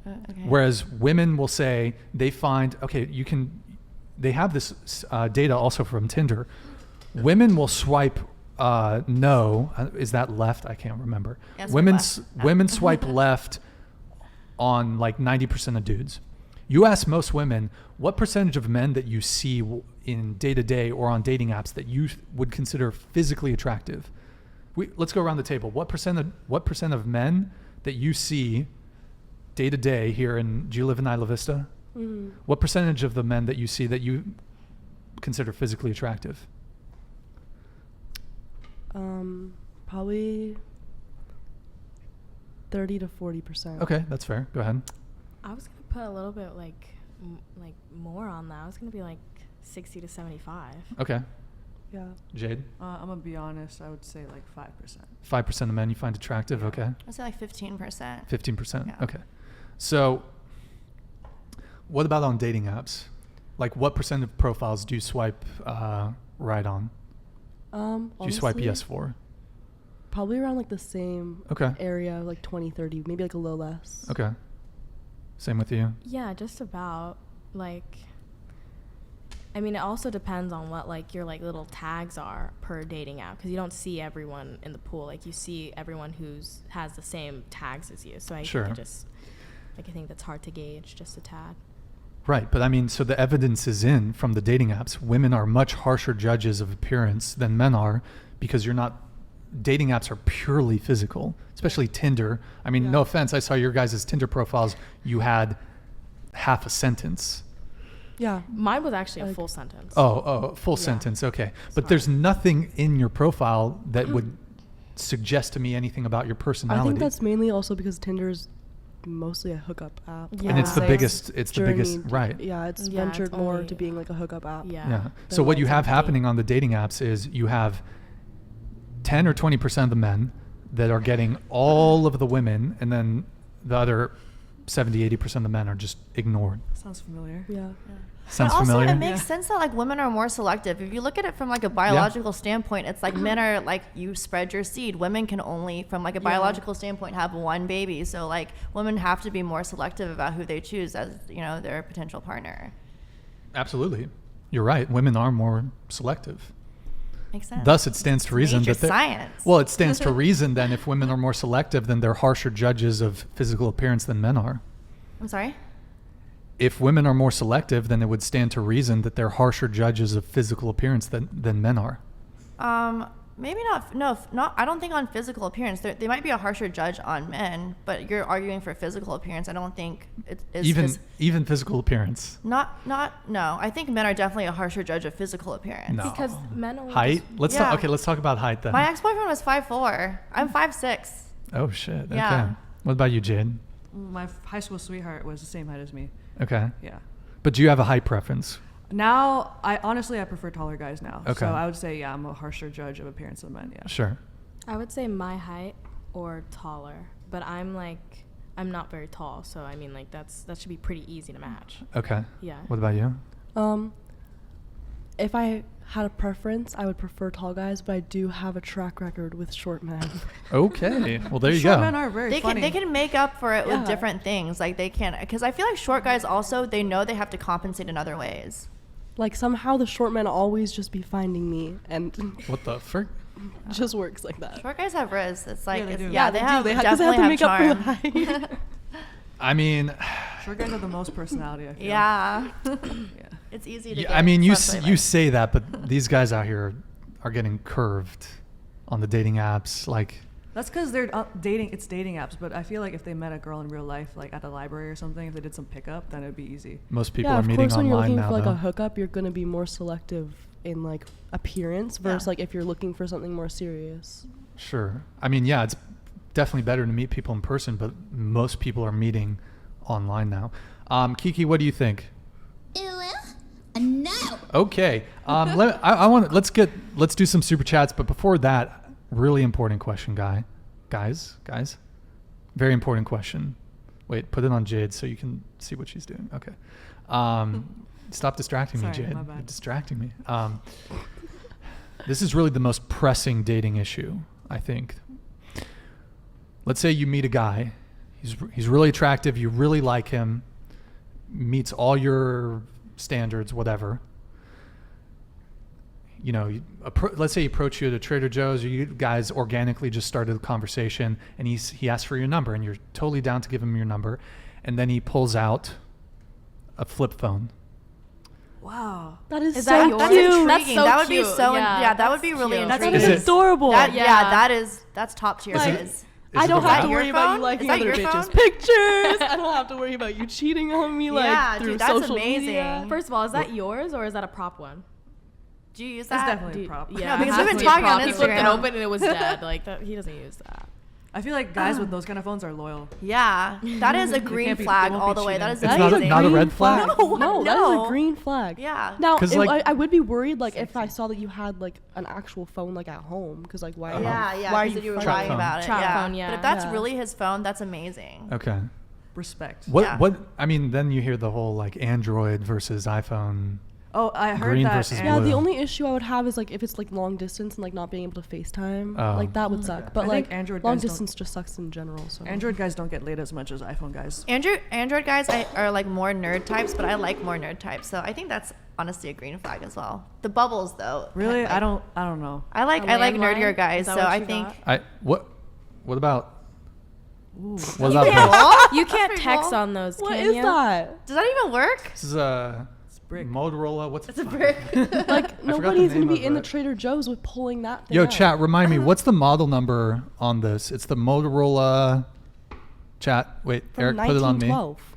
Okay. Whereas women will say they find, they have this data also from Tinder. Women will swipe no. Is that left? I can't remember. Yes, Women swipe left on like 90% of dudes. You ask most women, what percentage of men that you see in day-to-day or on dating apps that you would consider physically attractive? Let's go around the table. What percent of men that you see day-to-day here do you live in Isla Vista? Mm-hmm. What percentage of the men that you see that you consider physically attractive? Probably 30 to 40%. Okay, that's fair. Go ahead. I was gonna put a little bit like more on that. I was gonna be like 60 to 75. Okay. Yeah. Jade? I'm gonna be honest. I would say like 5%. 5% of men you find attractive. Yeah. Okay. I'd say like 15%. 15%. Yeah. Okay. So what about on dating apps? Like what percent of profiles do you swipe right on? Do you swipe Honestly, yes for? Probably around like the same Okay. area, like 20, 30, maybe like a little less. Okay. Same with you? Yeah, just about. Like, I mean, it also depends on what like your like little tags are per dating app, because you don't see everyone in the pool. Like you see everyone has the same tags as you. So I Sure. think I think that's hard to gauge just a tad. Right, but I mean, so the evidence is in from the dating apps. Women are much harsher judges of appearance than men are because dating apps are purely physical, especially Tinder. I mean, no offense, I saw your guys' Tinder profiles. You had half a sentence. Yeah. Mine was actually a Like- full sentence. Full Yeah. sentence, okay. But Sorry. there's nothing in your profile that would suggest to me anything about your personality. I think that's mainly also because Tinder's mostly a hookup app. Yeah. And it's the So biggest, right. Yeah, it's Yeah, ventured it's more only- to being like a hookup app. Yeah. Yeah. Then So what you what's have on happening on the dating apps is you have 10 or 20% of the men that are getting all of the women, and then the other 70, 80% of the men are just ignored. Sounds familiar. Yeah. Sounds but also familiar? it makes sense that like women are more selective. If you look at it from like a biological standpoint, it's like men are like, you spread your seed. Women can only, from like a biological standpoint, have one baby. So like women have to be more selective about who they choose as, their potential partner. Absolutely. You're right. Women are more selective. Makes sense. Thus, it stands to reason Major that science. Well, it stands to reason then if women are more selective, then they're harsher judges of physical appearance than men are. I'm sorry? If women are more selective, then it would stand to reason that they're harsher judges of physical appearance than men are. Maybe not. No, not. I don't think on physical appearance. They might be a harsher judge on men, but you're arguing for physical appearance. I don't think it is even physical appearance. No. I think men are definitely a harsher judge of physical appearance. No. Because men only Height? Let's Yeah. let's talk about height then. My ex-boyfriend was 5'4". I'm 5'6". Oh shit. Okay. Yeah. What about you, Jade? My high school sweetheart was the same height as me. Okay. Yeah. But do you have a height preference? Now, I prefer taller guys now. Okay. So I would say, yeah, I'm a harsher judge of appearance than men. Yeah. Sure. I would say my height or taller, but I'm not very tall, so I mean like that should be pretty easy to match. Okay. Yeah. What about you? If I had a preference, I would prefer tall guys, but I do have a track record with short men. Okay. Well, there you Short go. men are very funny. They can make up for it with Yeah. different things. Like they can, because I feel like short guys also, they know they have to compensate in other ways. Like somehow the short men always just be finding me, and What the frick? just works like that. Short guys have riz. It's like, Yeah, they do. yeah, they have They have to definitely make up for the charm. height. I mean, Short guys have the most personality, I feel. Yeah. Yeah. It's easy to yeah, get I mean, you swept by. say that, but these guys out here are getting curved on the dating apps. Like, That's because they're dating. It's dating apps, but I feel like if they met a girl in real life, like at the library or something, if they did some pickup, then it'd be easy. most people Yeah, are of meeting course, when you're online looking now, for like though. a hookup, you're gonna be more selective in like appearance versus Yeah. like if you're looking for something more serious. Sure. I mean, yeah, it's definitely better to meet people in person, but most people are meeting online now. Kiki, what do you think? No. Okay. Let's do some super chats, but before that, really important question, guys. Very important question. Wait, put it on Jade so you can see what she's doing. Okay. Stop distracting me, Sorry, Jade. my bad. You're distracting me. This is really the most pressing dating issue, I think. Let's say you meet a guy. he's really attractive. You really like him. Meets all your standards, whatever. You know, let's say he approached you at a Trader Joe's, or you guys organically just started a conversation, and he asks for your number, and you're totally down to give him your number, and then he pulls out a flip phone. Wow. That is Is so that cute. yours? That's intriguing. That's so that would be cute. so. Yeah, that would be that's really cute. That intriguing. Is is it- adorable. That, Yeah. That's top tier. Like, That is. I it don't the have to phone? worry about phone? you liking Is that other your bitches' phone? pictures. I don't have to worry about you cheating on me Yeah, through dude, that's social amazing. media. First of all, is that yours or is that a prop one? Do you use That's that? definitely a prop. Yeah, because it we've has been to be a talking on prop. He flipped it Instagram. open and it was dead. Like that, he doesn't use that. I feel like guys with those kind of phones are loyal. Yeah, that is a green can't be- flag they won't all be the way. That is cheating. It's amazing. not a red flag? No, that is No. a green flag. Yeah. Now, 'Cause, like- I would be worried like if I saw that you had like an actual phone like at home, because like why? Yeah, yeah. Why are because you you were Trap lying phone. about it. Trap yeah. phone, yeah. But if that's Yeah. really his phone, that's amazing. Okay. Respect. What? Yeah. I mean, then you hear the whole like Android versus iPhone. Oh, I heard Green that. versus and- Yeah, blue. the only issue I would have is like if it's like long distance and like not being able to FaceTime, Oh. like that would suck. But I like think Android long guys don't- distance just sucks in general. So Android guys don't get laid as much as iPhone guys. Android guys are like more nerd types, but I like more nerd types. So I think that's honestly a green flag as well. The bubbles though. Really? like- I don't know. I like A nerdier landline? guys. Is that So what I you think. got? What about? Ooh. What about this? You That's can't pretty text cool. on those, what can is you? that? Does that even work? This is a It's brick. Motorola. What's It's a brick. Like the nobody's gonna name be of in the it. Trader Joe's with pulling that thing Yo, out. chat, remind me, what's the model number on this? It's the Motorola. Chat, wait, From Eric, put it on me. 1912.